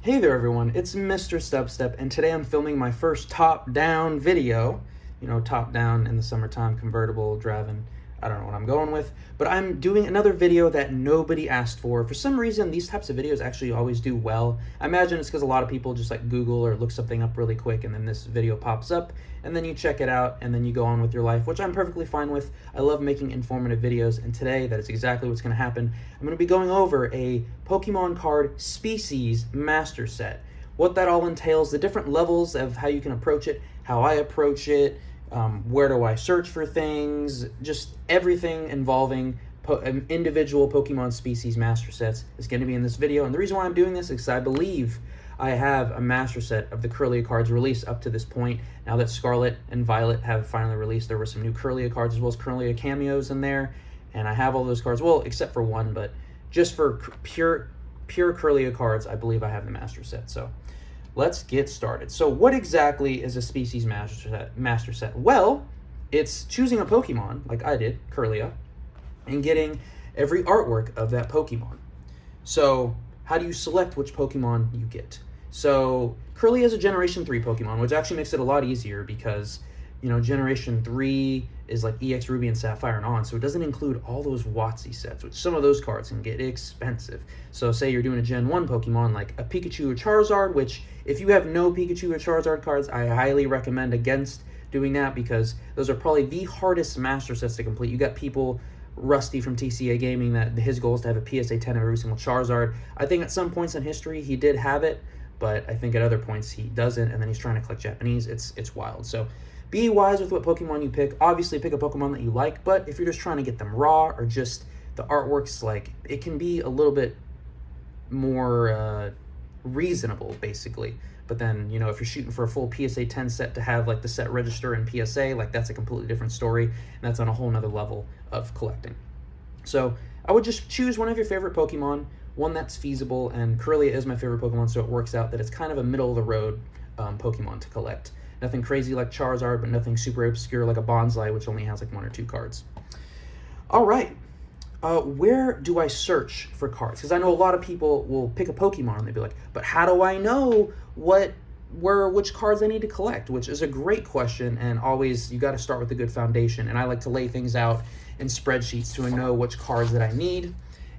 Hey there everyone, it's MisterStubstep, and today I'm filming my first top-down video. You know, top-down in the summertime, convertible, driving, I don't know what I'm going with. But I'm doing another video that nobody asked for. For some reason, these types of videos actually always do well. I imagine it's because a lot of people just like Google or look something up really quick, and then this video pops up, and then you check it out, and then you go on with your life, which I'm perfectly fine with. I love making informative videos, and today that is exactly what's going to happen. I'm going to be going over a Pokemon card species master set, what that all entails, the different levels of how you can approach it, how I approach it, where do I search for things, just everything involving individual Pokemon species master sets is going to be in this video. And the reason why I'm doing this is because I believe I have a master set of the Kirlia cards released up to this point. Now that Scarlet and Violet have finally released, there were some new Kirlia cards as well as Kirlia cameos in there, and I have all those cards, well, except for one, but just for pure Kirlia cards, I believe I have the master set. So let's get started. So what exactly is a species master set? Well, it's choosing a Pokemon, like I did, Kirlia, and getting every artwork of that Pokemon. So how do you select which Pokemon you get? So Kirlia is a Generation 3 Pokemon, which actually makes it a lot easier because, you know, Generation 3 is like EX Ruby and Sapphire and on, so it doesn't include all those WotC sets, which some of those cards can get expensive. So say you're doing a Gen 1 Pokemon like a Pikachu or Charizard, which if you have no Pikachu or Charizard cards, I highly recommend against doing that because those are probably the hardest master sets to complete. You got people, Rusty from TCA Gaming, that his goal is to have a PSA 10 of every single Charizard. I think at some points in history he did have it, but I think at other points he doesn't, and then he's trying to collect Japanese. It's wild. So be wise with what Pokemon you pick. Obviously pick a Pokemon that you like, but if you're just trying to get them raw or just the artwork's like, it can be a little bit more reasonable, basically. But then, you know, if you're shooting for a full PSA 10 set to have like the set register in PSA, like that's a completely different story, and that's on a whole nother level of collecting. So I would just choose one of your favorite Pokemon, one that's feasible, and Kirlia is my favorite Pokemon, so it works out that it's kind of a middle-of-the-road Pokemon to collect. Nothing crazy like Charizard, but nothing super obscure like a Bonsai, which only has like 1 or 2 cards. All right, where do I search for cards? Because I know a lot of people will pick a Pokemon and they'll be like, but how do I know which cards I need to collect? Which is a great question, and always you got to start with a good foundation. And I like to lay things out in spreadsheets to know which cards that I need.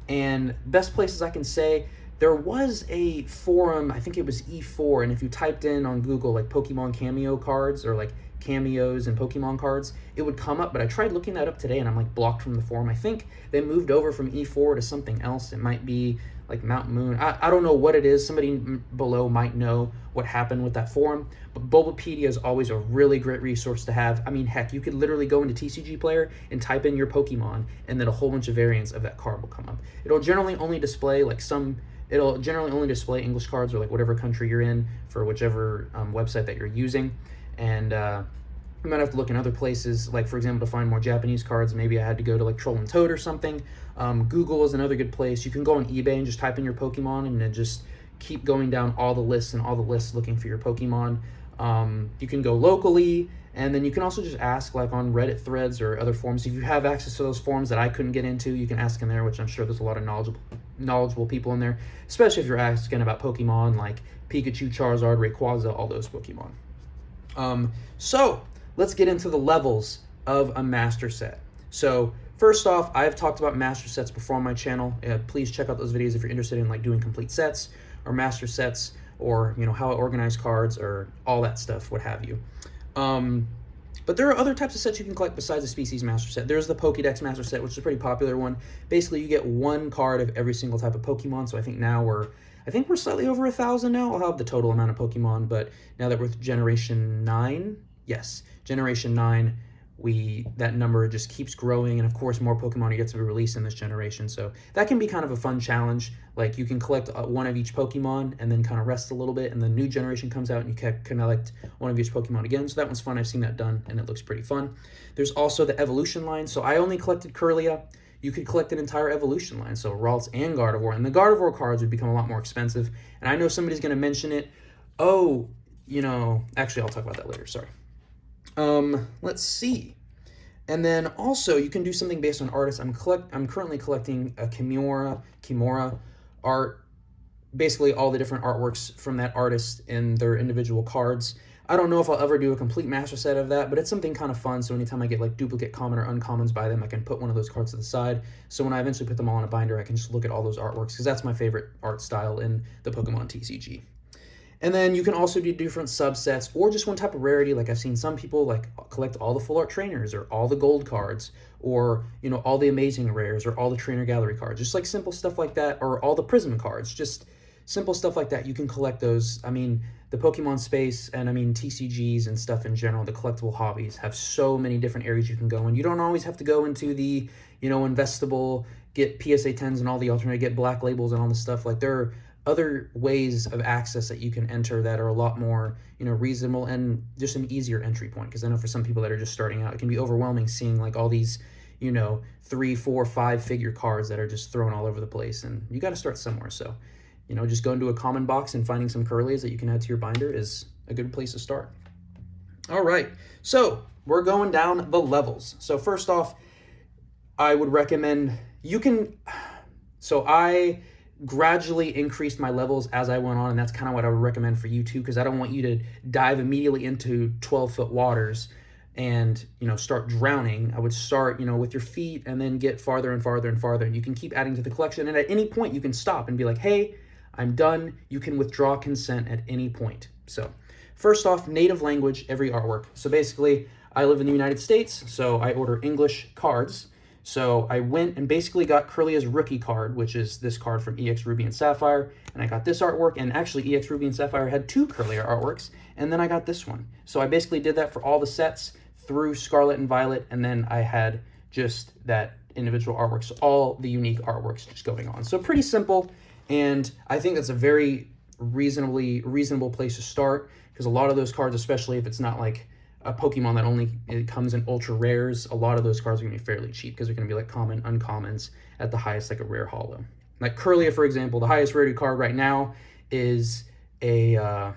And best places I can say, there was a forum, I think it was E4, and if you typed in on Google like Pokemon cameo cards or like cameos and Pokemon cards, it would come up, but I tried looking that up today and I'm like blocked from the forum. I think they moved over from E4 to something else. It might be like Mount Moon. I don't know what it is. Somebody below might know what happened with that forum, but Bulbapedia is always a really great resource to have. I mean, heck, you could literally go into TCG Player and type in your Pokemon, and then a whole bunch of variants of that card will come up. It'll generally only display like it'll generally only display English cards or like whatever country you're in for whichever website that you're using. And you might have to look in other places, like for example, to find more Japanese cards. Maybe I had to go to like Troll and Toad or something. Google is another good place. You can go on eBay and just type in your Pokemon and then just keep going down all the lists and all the lists looking for your Pokemon. You can go locally, and then you can also just ask like on Reddit threads or other forums. If you have access to those forums that I couldn't get into, you can ask in there, which I'm sure there's a lot of knowledgeable people in there, especially if you're asking about Pokemon like Pikachu, Charizard, Rayquaza, all those Pokemon. So let's get into the levels of a master set. So first off, I've talked about master sets before on my channel. Please check out those videos if you're interested in like doing complete sets or master sets, or you know how I organize cards or all that stuff, what have you. But there are other types of sets you can collect besides the species master set. There's the Pokédex master set, which is a pretty popular one. Basically, you get 1 card of every single type of Pokemon. So I think now we're slightly over 1,000 now. I'll have the total amount of Pokemon, but now that we're with Generation 9, yes, Generation 9, that number just keeps growing, and of course more Pokemon are yet to be released in this generation, so that can be kind of a fun challenge. Like you can collect 1 of each Pokemon and then kind of rest a little bit, and the new generation comes out and you can collect 1 of each Pokemon again, so that one's fun. I've seen that done and it looks pretty fun. There's also the evolution line. So I only collected Kirlia. You could collect an entire evolution line, so Ralts and Gardevoir, and the Gardevoir cards would become a lot more expensive, and I know somebody's going to mention it. Oh, you know, actually I'll talk about that later, sorry. Let's see. And then also you can do something based on artists. I'm currently collecting a Kimura art basically all the different artworks from that artist in their individual cards. I don't know if I'll ever do a complete master set of that, but it's something kind of fun. So anytime I get like duplicate common or uncommons by them, I can put one of those cards to the side. So when I eventually put them all in a binder, I can just look at all those artworks, because that's my favorite art style in the Pokemon TCG. And then you can also do different subsets or just one type of rarity. Like I've seen some people like collect all the full art trainers or all the gold cards, or, you know, all the amazing rares or all the trainer gallery cards, just like simple stuff like that, or all the prism cards, just simple stuff like that. You can collect those. I mean, the Pokemon space and I mean TCGs and stuff in general, the collectible hobbies have so many different areas you can go in. You don't always have to go into the, you know, investable, get PSA 10s and all the alternate, get black labels and all this stuff. Like there are other ways of access that you can enter that are a lot more, you know, reasonable and just an easier entry point. Because I know for some people that are just starting out, it can be overwhelming seeing like all these, you know, 3, 4, 5 figure cards that are just thrown all over the place, and you got to start somewhere. So, you know, just going to a common box and finding some Kirlias that you can add to your binder is a good place to start. All right, so we're going down the levels. So first off, I would recommend I gradually increased my levels as I went on, and that's kind of what I would recommend for you too, because I don't want you to dive immediately into 12-foot waters and, you know, start drowning. I would start, you know, with your feet and then get farther and farther and farther, and you can keep adding to the collection, and at any point you can stop and be like, hey, I'm done. You can withdraw consent at any point. So first off, native language, every artwork. So basically, I live in the United States, so I order English cards. So I went and basically got Kirlia's rookie card, which is this card from EX Ruby and Sapphire, and I got this artwork, and actually EX Ruby and Sapphire had 2 Kirlia artworks, and then I got this one. So I basically did that for all the sets through Scarlet and Violet, and then I had just that individual artwork, so all the unique artworks just going on. So pretty simple, and I think that's a very reasonable place to start, because a lot of those cards, especially if it's not like a Pokemon that only comes in ultra rares, a lot of those cards are going to be fairly cheap because they're going to be like common, uncommons at the highest, like a rare holo. Like Kirlia, for example, the highest rarity card right now is a, I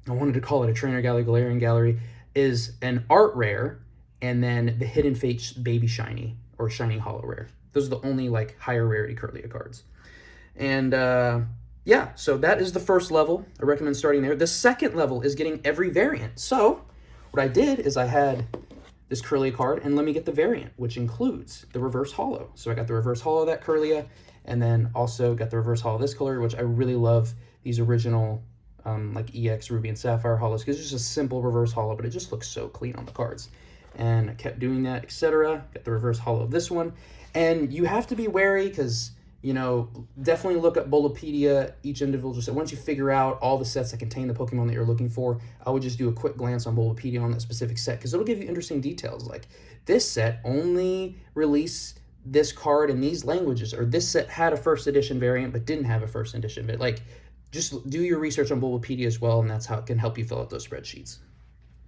wanted to call it a Trainer Gallery, Galarian Gallery, is an art rare, and then the Hidden Fates Baby Shiny or Shiny Holo Rare. Those are the only like higher rarity Kirlia cards. And yeah, so that is the first level. I recommend starting there. The second level is getting every variant. So what I did is I had this Kirlia card, and let me get the variant, which includes the reverse holo. So I got the reverse holo of that Kirlia, and then also got the reverse holo of this color, which I really love these original like EX Ruby and Sapphire holos, because it's just a simple reverse holo, but it just looks so clean on the cards. And I kept doing that, etc. Got the reverse holo of this one, and you have to be wary because, you know, definitely look up Bulbapedia, each individual set. Once you figure out all the sets that contain the Pokemon that you're looking for, I would just do a quick glance on Bulbapedia on that specific set, because it'll give you interesting details. Like, this set only released this card in these languages, or this set had a first edition variant but didn't have a first edition. But like, just do your research on Bulbapedia as well, and that's how it can help you fill out those spreadsheets.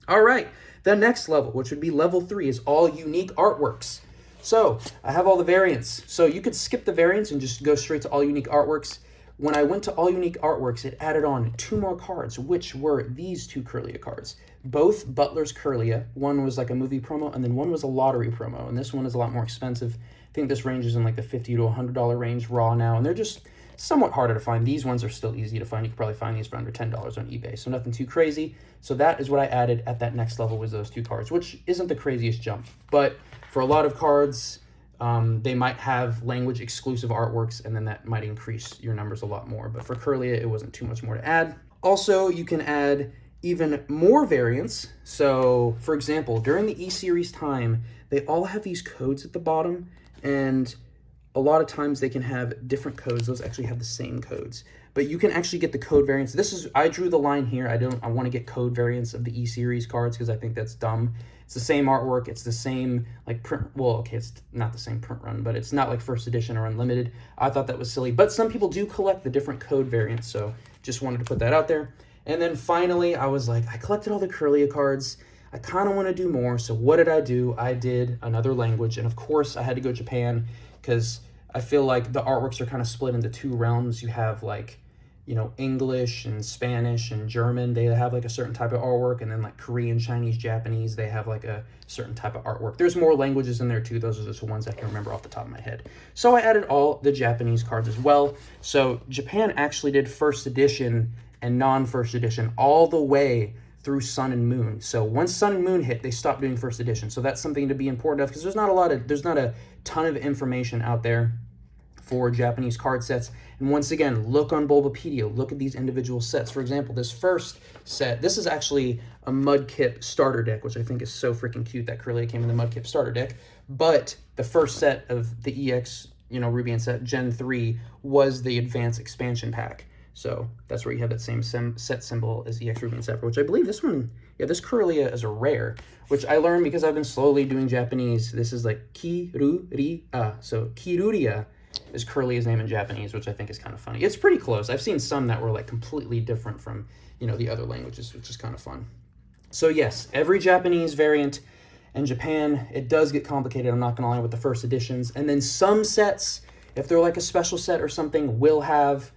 All right, the next level, which would be level 3, is all unique artworks. So I have all the variants. So you could skip the variants and just go straight to all unique artworks. When I went to all unique artworks, it added on 2 more cards, which were these 2 Kirlia cards. Both Butler's Kirlia. One was like a movie promo, and then one was a lottery promo. And this one is a lot more expensive. I think this ranges in like the $50 to $100 range raw now, and they're just somewhat harder to find. These ones are still easy to find. You could probably find these for under $10 on eBay, so nothing too crazy. So that is what I added at that next level, was those 2 cards, which isn't the craziest jump. But for a lot of cards, they might have language exclusive artworks, and then that might increase your numbers a lot more. But for Kirlia, it wasn't too much more to add. Also, you can add even more variants. So for example, during the E-Series time, they all have these codes at the bottom, and a lot of times they can have different codes. Those actually have the same codes, but you can actually get the code variants. I drew the line here. I want to get code variants of the E-Series cards because I think that's dumb. It's the same artwork. It's the same like print. Well, okay, it's not the same print run, but it's not like first edition or unlimited. I thought that was silly, but some people do collect the different code variants, so just wanted to put that out there. And then finally, I was like, I collected all the Kirlia cards. I kind of want to do more, so what did I do? I did another language, and of course, I had to go Japan, because I feel like the artworks are kind of split into 2 realms. You have like you know, English and Spanish and German, they have like a certain type of artwork, and then like Korean, Chinese, Japanese, they have like a certain type of artwork. There's more languages in there too. Those are just the ones I can remember off the top of my head. So I added all the Japanese cards as well. So Japan actually did first edition and non-first edition all the way through Sun and Moon. So once Sun and Moon hit, they stopped doing first edition. So that's something to be important of, because there's not a ton of information out there for Japanese card sets. And once again, look on Bulbapedia, look at these individual sets. For example, this first set, this is actually a Mudkip starter deck, which I think is so freaking cute that Kirlia came in the Mudkip starter deck. But the first set of the EX, you know, Ruby and set Gen 3 was the Advanced Expansion Pack. So that's where you have that same set symbol as EX Ruby and Sapphire, which I believe this one, yeah, this Kirlia is a rare, which I learned because I've been slowly doing Japanese. This is like Kiruria. So Kiruria is Kirlia's name in Japanese, which I think is kind of funny. It's pretty close. I've seen some that were like completely different from, you know, the other languages, which is kind of fun. So yes, every Japanese variant in Japan, it does get complicated, I'm not gonna lie, with the first editions. And then some sets, if they're like a special set or something, will have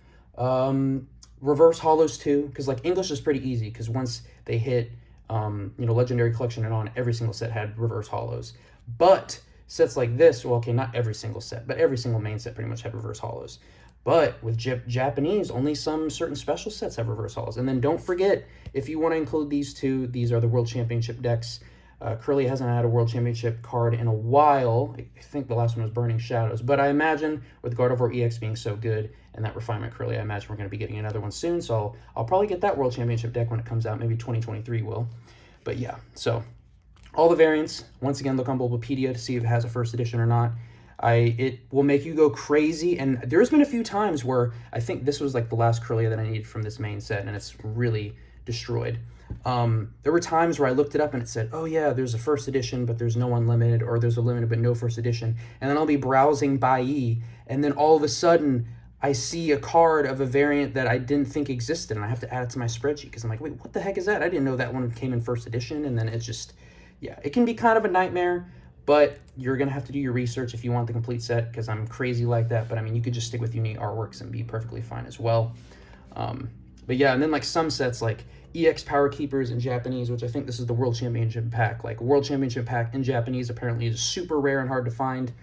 reverse holos too, because like English is pretty easy, because once they hit you know, Legendary Collection and on, every single set had reverse holos. But sets like this, well, okay, not every single set, but every single main set pretty much had reverse holos. But with Japanese, only some certain special sets have reverse holos. And then don't forget, if you want to include these two, these are the World Championship decks. Kirlia hasn't had a World Championship card in a while. I think the last one was Burning Shadows. But I imagine with Gardevoir EX being so good and that refinement Kirlia, I imagine we're going to be getting another one soon. So I'll probably get that World Championship deck when it comes out. Maybe 2023 will. But yeah, so all the variants, once again, look on Bulbapedia to see if it has a first edition or not. It will make you go crazy, and there's been a few times where I think this was like the last Kirlia that I needed from this main set, and it's really destroyed. There were times where I looked it up and it said, oh yeah, there's a first edition, but there's no unlimited, or there's a limited but no first edition. And then I'll be browsing Bai, and then all of a sudden I see a card of a variant that I didn't think existed, and I have to add it to my spreadsheet because I'm like, wait, what the heck is that? I didn't know that one came in first edition. And then it's just, yeah, it can be kind of a nightmare, but you're going to have to do your research if you want the complete set, because I'm crazy like that. But I mean, you could just stick with unique artworks and be perfectly fine as well. But yeah, and then like some sets like EX Power Keepers in Japanese, which I think this is the World Championship Pack. Like World Championship Pack in Japanese apparently is super rare and hard to find.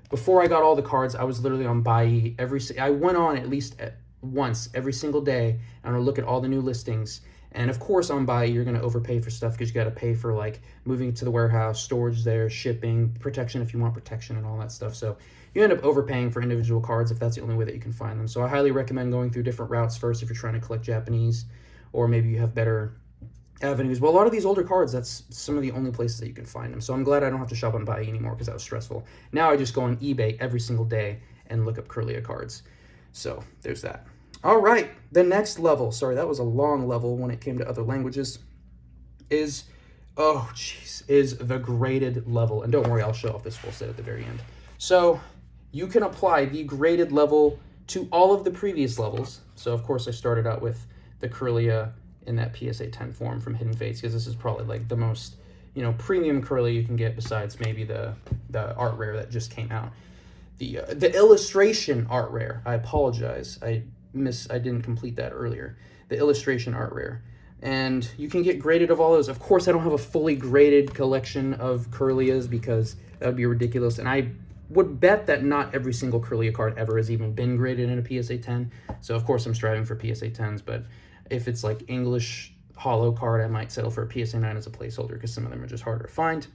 Before I got all the cards, I was literally on Bai I went on at least once every single day, and I would look at all the new listings. And of course on Bai, you're going to overpay for stuff because you got to pay for like moving it to the warehouse, storage there, shipping, protection if you want protection and all that stuff. So you end up overpaying for individual cards if that's the only way that you can find them. So I highly recommend going through different routes first if you're trying to collect Japanese, or maybe you have better avenues. Well, a lot of these older cards, that's some of the only places that you can find them. So I'm glad I don't have to shop on Bai anymore because that was stressful. Now I just go on eBay every single day and look up Kirlia cards. So there's that. All right, the next level, sorry, that was a long level when it came to other languages, is the graded level. And don't worry, I'll show off this full set at the very end. So you can apply the graded level to all of the previous levels. So of course I started out with the Kirlia in that PSA 10 form from Hidden Fates, because this is probably like the most, you know, premium Kirlia you can get besides maybe the art rare that just came out. The illustration art rare, I apologize, I didn't complete that earlier. The illustration art rare. And you can get graded of all those. Of course, I don't have a fully graded collection of Kirlias because that would be ridiculous. And I would bet that not every single Kirlia card ever has even been graded in a PSA 10. So of course I'm striving for PSA 10s, but if it's like English holo card, I might settle for a PSA 9 as a placeholder because some of them are just harder to find.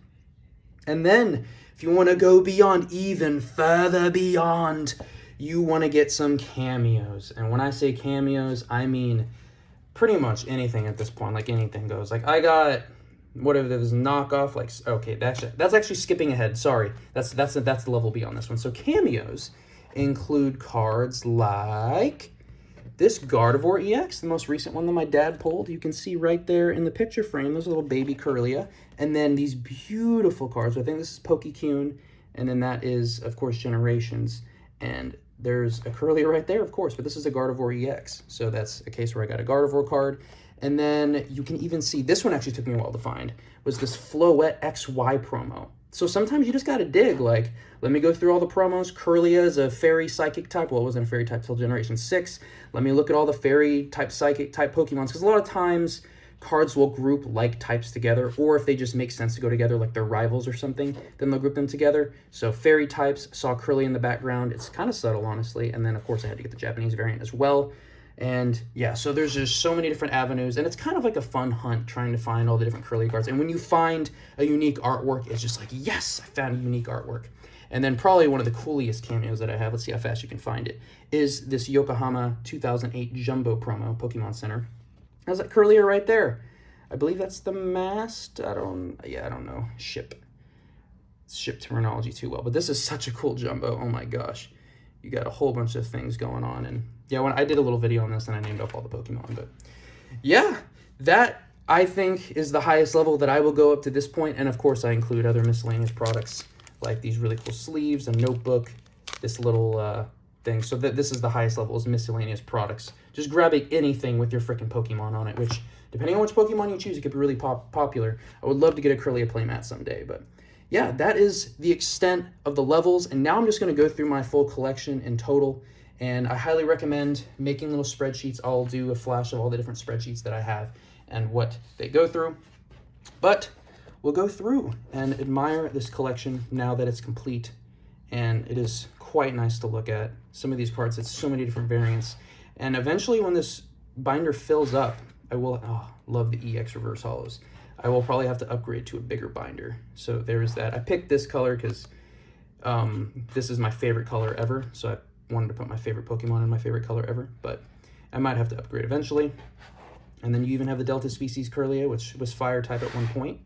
And then if you want to go beyond, even further beyond, you want to get some cameos. And when I say cameos, I mean pretty much anything at this point. Like anything goes. Like I got whatever this knockoff. Like okay, that's actually skipping ahead. Sorry, that's the level beyond this one. So cameos include cards like this Gardevoir EX, the most recent one that my dad pulled. You can see right there in the picture frame, those little baby Kirlia. And then these beautiful cards. I think this is Pokecune, and then that is of course Generations. And there's a Kirlia right there, of course, but this is a Gardevoir EX. So that's a case where I got a Gardevoir card. And then you can even see, this one actually took me a while to find, was this Floette XY promo. So sometimes you just gotta dig, like, let me go through all the promos. Kirlia is a fairy psychic type. Well, it wasn't a fairy type till Generation 6. Let me look at all the fairy type psychic type Pokemons, because a lot of times cards will group like types together, or if they just make sense to go together, like they're rivals or something, then they'll group them together. So fairy types, saw Kirlia in the background. It's kind of subtle, honestly. And then, of course, I had to get the Japanese variant as well. And yeah, so there's just so many different avenues, and it's kind of like a fun hunt trying to find all the different Kirlia cards. And when you find a unique artwork, it's just like, yes, I found a unique artwork. And then probably one of the coolest cameos that I have, let's see how fast you can find it, is this Yokohama 2008 Jumbo promo, Pokemon Center. How's that Kirlia right there? I believe that's the mast. I don't know. Ship terminology too well, but this is such a cool Jumbo. Oh my gosh. You got a whole bunch of things going on. And yeah, when I did a little video on this and I named off all the Pokemon, but yeah, that I think is the highest level that I will go up to this point. And of course I include other miscellaneous products like these really cool sleeves, a notebook, this little thing. So this is the highest level is miscellaneous products. Just grabbing anything with your freaking Pokemon on it, which depending on which Pokemon you choose, it could be really popular. I would love to get a Kirlia playmat someday, but yeah, that is the extent of the levels. And now I'm just going to go through my full collection in total. And I highly recommend making little spreadsheets. I'll do a flash of all the different spreadsheets that I have and what they go through. But we'll go through and admire this collection now that it's complete. And it is quite nice to look at. Some of these cards, it's so many different variants. And eventually when this binder fills up, I will, love the EX reverse hollows. I will probably have to upgrade to a bigger binder. So there's that. I picked this color because this is my favorite color ever. So I wanted to put my favorite Pokemon in my favorite color ever, but I might have to upgrade eventually. And then you even have the Delta Species Kirlia, which was fire type at one point.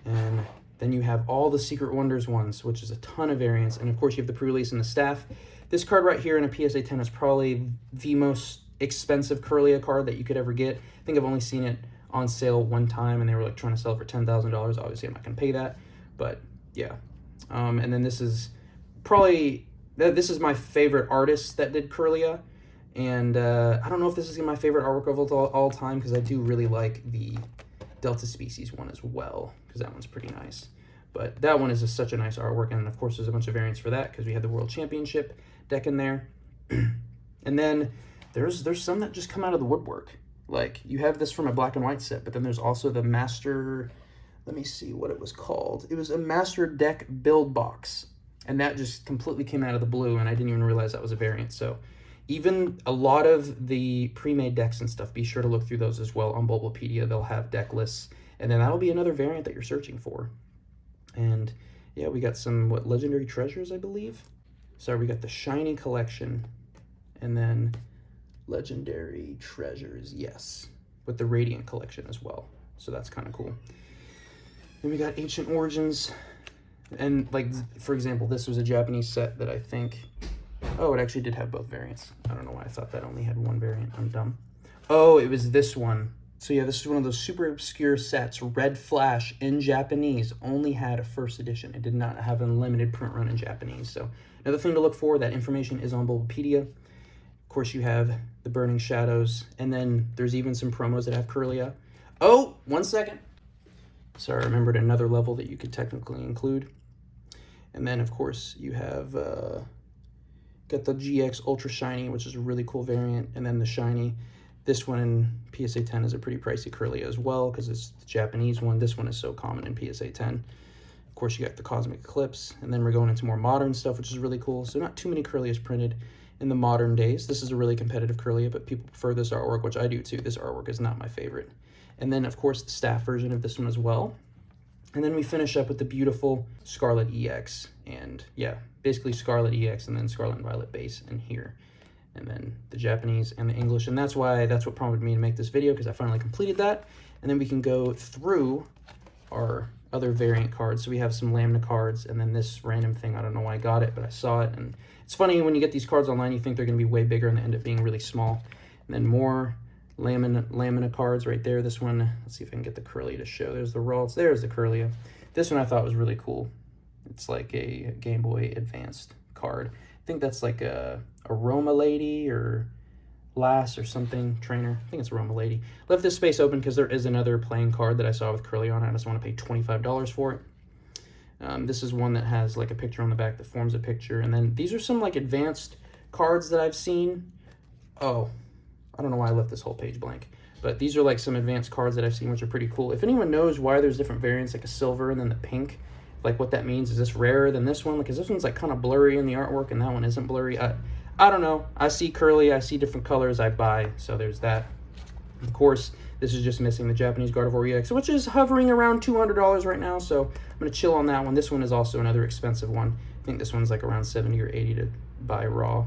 And then you have all the Secret Wonders ones, which is a ton of variants. And of course you have the pre-release and the staff. This card right here in a PSA 10 is probably the most expensive Kirlia card that you could ever get. I think I've only seen it on sale one time and they were like trying to sell it for $10,000. Obviously I'm not gonna pay that, but yeah. And then this is probably, this is my favorite artist that did Kirlia. And I don't know if this is my favorite artwork of all time, because I do really like the Delta Species one as well, because that one's pretty nice. But that one is just such a nice artwork, and of course there's a bunch of variants for that, because we had the World Championship deck in there. And then there's some that just come out of the woodwork. Like, you have this from a black and white set, but then there's also the Master, let me see what it was called. It was a Master Deck Build Box, and that just completely came out of the blue, and I didn't even realize that was a variant. So even a lot of the pre-made decks and stuff, be sure to look through those as well on Bulbapedia. They'll have deck lists, and then that'll be another variant that you're searching for. And yeah, we got some, Legendary Treasures, I believe? So we got the Shiny Collection, and then Legendary Treasures, yes, with the Radiant Collection as well. So that's kind of cool. Then we got Ancient Origins, and like, for example, this was a Japanese set that I think, oh, it actually did have both variants. I don't know why I thought that only had one variant. I'm dumb. Oh, it was this one. So yeah, this is one of those super obscure sets. Red Flash in Japanese only had a first edition. It did not have a limited print run in Japanese. So another thing to look for, that information is on Bulbapedia. Of course, you have the Burning Shadows, and then there's even some promos that have Kirlia. Oh, 1 second. Sorry, I remembered another level that you could technically include. And then, of course, you have got the GX Ultra Shiny, which is a really cool variant, and then the Shiny. This one in PSA 10 is a pretty pricey Kirlia as well, because it's the Japanese one. This one is so common in PSA 10. Of course, you got the Cosmic Eclipse, and then we're going into more modern stuff, which is really cool. So not too many Kirlias printed in the modern days. This is a really competitive Kirlia, but people prefer this artwork, which I do too. This artwork is not my favorite. And then, of course, the staff version of this one as well. And then we finish up with the beautiful Scarlet EX. And yeah, basically Scarlet EX and then Scarlet and Violet base in here. And then the Japanese and the English. And that's what prompted me to make this video, because I finally completed that. And then we can go through our other variant cards. So we have some Lamina cards, and then this random thing. I don't know why I got it, but I saw it. And it's funny, when you get these cards online, you think they're going to be way bigger, and they end up being really small. And then more Lamina cards right there. This one, let's see if I can get the Kirlia to show. There's the Ralts. There's the Kirlia. This one I thought was really cool. It's like a Game Boy Advanced card. I think that's like a Roma Lady or Lass or something, trainer. I think it's Roma Lady. Left this space open because there is another playing card that I saw with Kirlia on it. I just want to pay $25 for it. This is one that has like a picture on the back that forms a picture. And then these are some like advanced cards that I've seen. Oh, I don't know why I left this whole page blank. But these are like some advanced cards that I've seen, which are pretty cool. If anyone knows why there's different variants, like a silver and then the pink, like what that means, is this rarer than this one? Because this one's like kind of blurry in the artwork and that one isn't blurry. I don't know. I see Kirlia, I see different colors, I buy. So there's that. Of course, this is just missing the Japanese Gardevoir EX, which is hovering around $200 right now. So I'm going to chill on that one. This one is also another expensive one. I think this one's like around 70 or 80 to buy raw.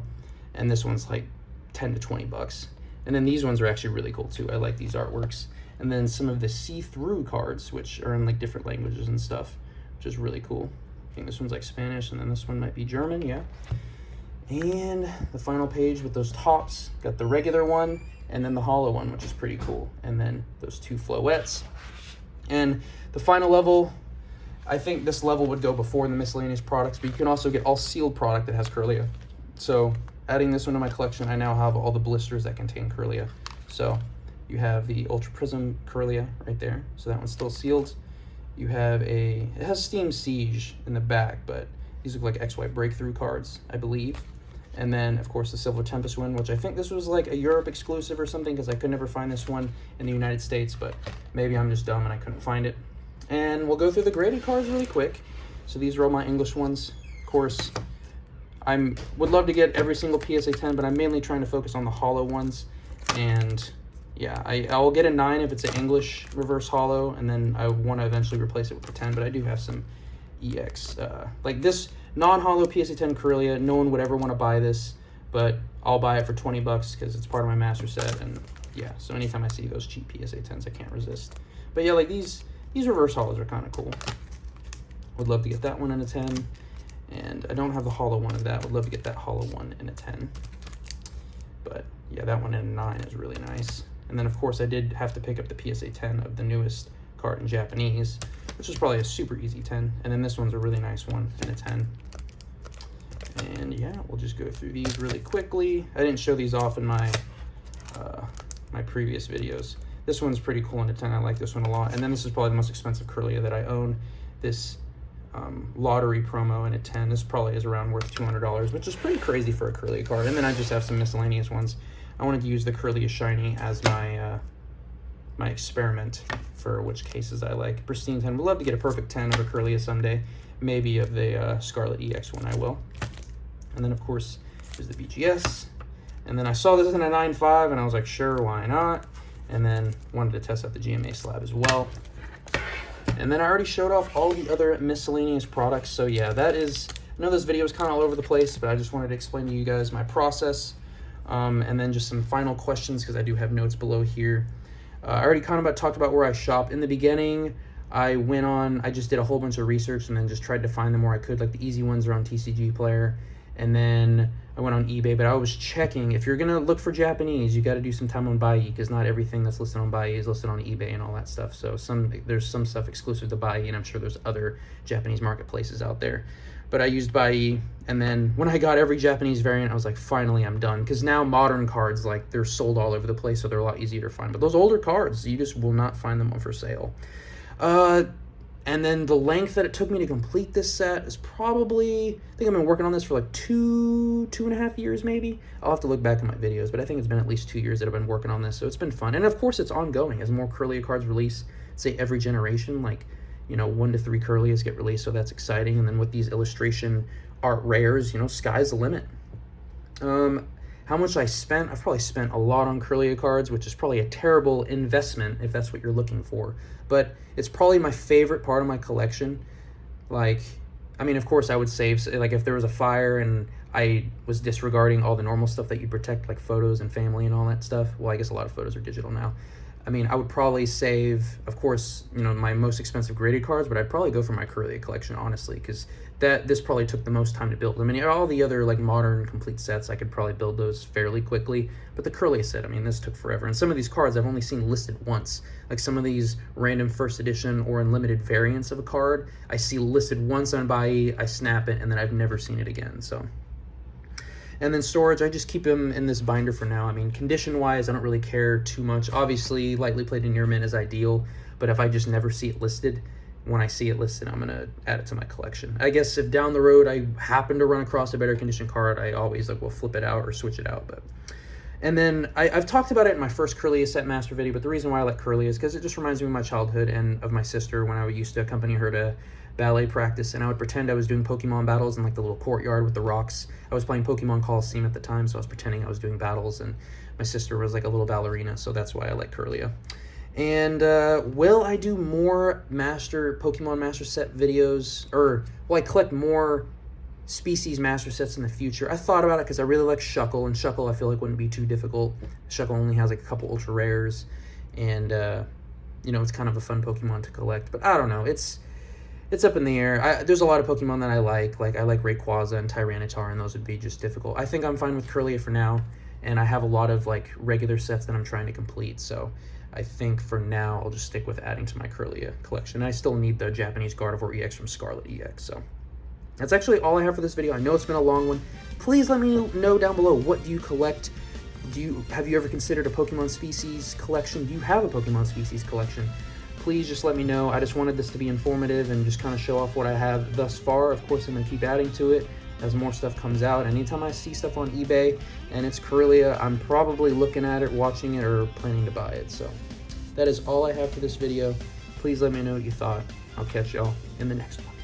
And this one's like 10 to 20 bucks. And then these ones are actually really cool too. I like these artworks. And then some of the see-through cards, which are in like different languages and stuff, which is really cool. I think this one's like Spanish, and then this one might be German, yeah. And the final page with those tops, got the regular one, and then the hollow one, which is pretty cool. And then those two floettes. And the final level, I think this level would go before the miscellaneous products, but you can also get all sealed product that has Kirlia. So adding this one to my collection, I now have all the blisters that contain Kirlia. So you have the Ultra Prism Kirlia right there. So that one's still sealed. You have it has Steam Siege in the back, but these look like XY breakthrough cards, I believe. And then, of course, the Silver Tempest one, which I think this was like a Europe exclusive or something, because I could never find this one in the United States, but maybe I'm just dumb and I couldn't find it. And we'll go through the graded cards really quick. So these are all my English ones. Of course, would love to get every single PSA 10, but I'm mainly trying to focus on the hollow ones. And yeah, I'll get a 9 if it's an English reverse hollow, and then I want to eventually replace it with the 10, but I do have some EX. Like this non-hollow PSA 10 Kirlia, no one would ever want to buy this, but I'll buy it for 20 bucks because it's part of my master set, and yeah, so anytime I see those cheap PSA 10s, I can't resist. But yeah, like these reverse hollows are kind of cool. Would love to get that one in a 10, and I don't have the hollow one of that. Would love to get that hollow one in a 10. But yeah, that one in a 9 is really nice. And then of course I did have to pick up the PSA 10 of the newest card in Japanese, which is probably a super easy 10. And then this one's a really nice one in a 10. And yeah, we'll just go through these really quickly. I didn't show these off in my my previous videos. This one's pretty cool in a 10. I like this one a lot. And then this is probably the most expensive Kirlia that I own. This lottery promo in a 10. This probably is around worth $200, which is pretty crazy for a Kirlia card. And then I just have some miscellaneous ones. I wanted to use the Kirlia Shiny as my my experiment for which cases I like. Pristine 10. Would love to get a perfect 10 of a Kirlia someday. Maybe of the Scarlet EX one, I will. And then, of course, there's the BGS. And then I saw this in a 9.5, and I was like, sure, why not? And then wanted to test out the GMA slab as well. And then I already showed off all the other miscellaneous products. So yeah, that is, I know this video is kind of all over the place, but I just wanted to explain to you guys my process. And then just some final questions, because I do have notes below here. I already kind of talked about where I shop. In the beginning, I just did a whole bunch of research and then just tried to find them where I could. Like the easy ones are on TCG Player. And then I went on eBay, but I was checking. If you're going to look for Japanese, you got to do some time on Buyee, because not everything that's listed on Buyee is listed on eBay and all that stuff. So there's some stuff exclusive to Buyee, and I'm sure there's other Japanese marketplaces out there. But I used Buyee, and then when I got every Japanese variant, I was like, finally, I'm done. Because now modern cards, like, they're sold all over the place, so they're a lot easier to find. But those older cards, you just will not find them for sale. And then the length that it took me to complete this set is probably, I think I've been working on this for like two and a half years maybe. I'll have to look back at my videos, but I think it's been at least 2 years that I've been working on this, so it's been fun. And of course it's ongoing as more Kirlia cards release, say every generation, like, you know, 1 to 3 Kirlias get released, so that's exciting. And then with these illustration art rares, you know, sky's the limit. How much I spent? I've probably spent a lot on Kirlia cards, which is probably a terrible investment if that's what you're looking for. But it's probably my favorite part of my collection. Like, I mean, of course I would save, like if there was a fire and I was disregarding all the normal stuff that you protect, like photos and family and all that stuff. Well, I guess a lot of photos are digital now. I mean, I would probably save, of course, you know, my most expensive graded cards, but I'd probably go for my Kirlia collection, honestly, because this probably took the most time to build. I mean, all the other, like, modern complete sets, I could probably build those fairly quickly, but the Kirlia set, I mean, this took forever. And some of these cards I've only seen listed once. Like, some of these random first edition or unlimited variants of a card, I see listed once on Buyee, I snap it, and then I've never seen it again, so. And then storage, I just keep them in this binder for now. I mean, condition-wise, I don't really care too much. Obviously, lightly plated near mint is ideal, but if I just never see it listed, when I see it listed, I'm gonna add it to my collection. I guess if down the road I happen to run across a better condition card, I always like will flip it out or switch it out. But and then I've talked about it in my first Kirlia set master video, but the reason why I like Kirlia is because it just reminds me of my childhood and of my sister when I used to accompany her to ballet practice, and I would pretend I was doing Pokemon battles in like the little courtyard with the rocks. I was playing Pokemon Coliseum at the time, so I was pretending I was doing battles, and my sister was like a little ballerina, so that's why I like Kirlia. And will I do more Pokemon Master Set videos, or will I collect more species Master Sets in the future? I thought about it because I really like Shuckle, and Shuckle I feel like wouldn't be too difficult. Shuckle only has like a couple ultra rares, and you know, it's kind of a fun Pokemon to collect. But I don't know, it's up in the air. There's a lot of Pokemon that I like Rayquaza and Tyranitar, and those would be just difficult. I think I'm fine with Kirlia for now, and I have a lot of like regular sets that I'm trying to complete, so I think for now I'll just stick with adding to my Kirlia collection. I still need the Japanese Gardevoir EX from Scarlet EX, so that's actually all I have for this video. I know it's been a long one. Please let me know down below, what do you collect? Have you ever considered a Pokemon species collection? Do you have a Pokemon species collection? Please just let me know. I just wanted this to be informative and just kind of show off what I have thus far. Of course, I'm going to keep adding to it as more stuff comes out. Anytime I see stuff on eBay and it's Kirlia, I'm probably looking at it, watching it, or planning to buy it. So that is all I have for this video. Please let me know what you thought. I'll catch y'all in the next one.